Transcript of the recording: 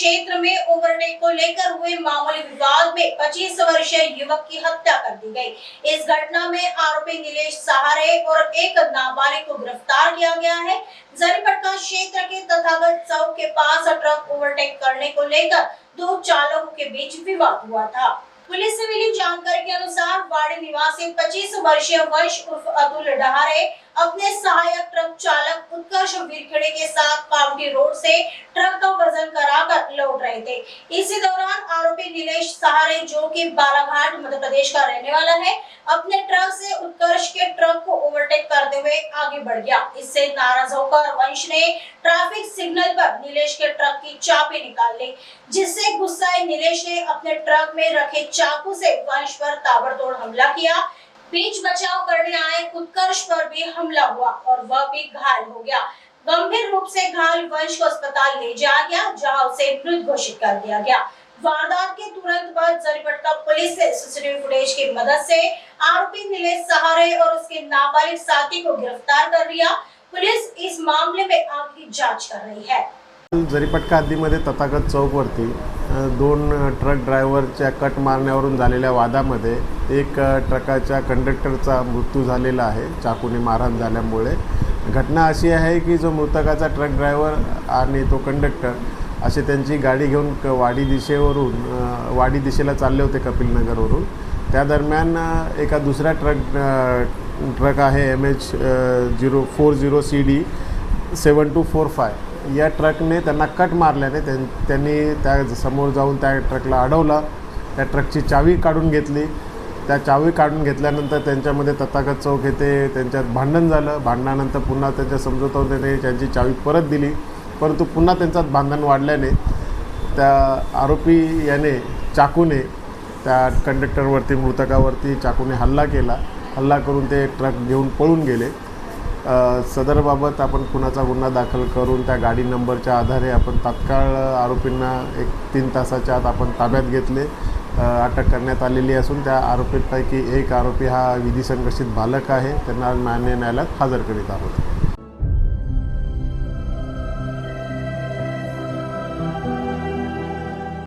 क्षेत्र में ओवरटेक को लेकर हुए मामूली विवाद में 25 वर्षीय युवक की हत्या कर दी गई। इस घटना में आरोपी नीलेश सहारे और एक नाबालिग को गिरफ्तार किया गया है। जरीपटका क्षेत्र के तथागत चौक के पास ट्रक ओवरटेक करने को लेकर दो चालकों के बीच विवाद हुआ था। पुलिस से मिली जानकारी के अनुसार वाड़ी निवासी 25 वर्षीय वंश उर्फ अतुल डहारे अपने सहायक ट्रक चालक उत्कर्ष वीरखेड़े के साथ कावटी रोड से ट्रक का वजन कराकर लौट रहे थे। इसी दौरान आरोपी नीलेश सहारे, जो कि बालाघाट मध्य प्रदेश का रहने वाला है, अपने ट्रक से उत्कर्ष के ट्रक को ओवरटेक करते हुए आगे बढ़ गया। इससे नाराज होकर वंश ने ट्रैफिक सिग्नल पर नीलेश के ट्रक की चाबी निकाल ली, जिससे गुस्साए नीलेश ने अपने ट्रक में रखे चाकू से वंश पर ताबड़तोड़ हमला किया। बीच बचाव करने आए उत्कर्ष पर भी हमला हुआ और वह भी घायल हो गया। गंभीर रूप से घायल वंश को अस्पताल ले जाया गया, जहां उसे मृत घोषित कर दिया गया। वारदात के तुरंत बाद जरीपटका पुलिस ने सीसीटीवी फुटेज की मदद से आरोपी नीलेश सहारे और उसके नाबालिग साथी को गिरफ्तार कर लिया। पुलिस इस मामले में आगे जांच कर रही है। जरीपटका हद्दीमध्ये तथागत चौकवरती दोन ट्रक ड्रायव्हरच्या कट मारण्यावरून झालेल्या वादामध्ये एक ट्रकाच्या कंडक्टरचा मृत्यू झालेला आहे चाकूने मारहाण झाल्यामुळे। घटना अशी आहे की जो मृतकाचा ट्रक ड्रायव्हर आणि तो कंडक्टर असे त्यांची गाडी घेऊन वाडी दिशेला चालले होते कपिलनगरवरून। त्या दरम्यान एका दुसऱ्या ट्रक आहे MH 040 CD 7245 या ट्रकने त्यांना कट मारल्याने त्यांनी त्या समोर जाऊन त्या ट्रकला अडवलं। त्या ट्रकची चावी काढून घेतली। त्या चावी काढून घेतल्यानंतर त्यांच्यामध्ये तथागत चौक येथे त्यांच्यात भांडण झालं। भांडणानंतर पुन्हा त्यांच्या समझोत्याने त्यांची चावी परत दिली, परंतु पुन्हा त्यांच्यात भांडण वाढल्याने त्या आरोपी याने चाकूने त्या कंडक्टरवरती मृतकावरती चाकूने हल्ला केला। हल्ला करून ते ट्रक घेऊन पळून गेले। सदरबाबत आपण खुनाचा गुन्हा दाखल करून त्या गाडी नंबरच्या आधारे आपण तात्काळ आरोपींना 3 तासाच्या आत आपण ताब्यात घेतले। अटक करण्यात आलेली असून त्या आरोपींपैकी एक आरोपी हा विधी संघर्षित बालक आहे। त्यांना न्यायालयात हजर करीत आहोत।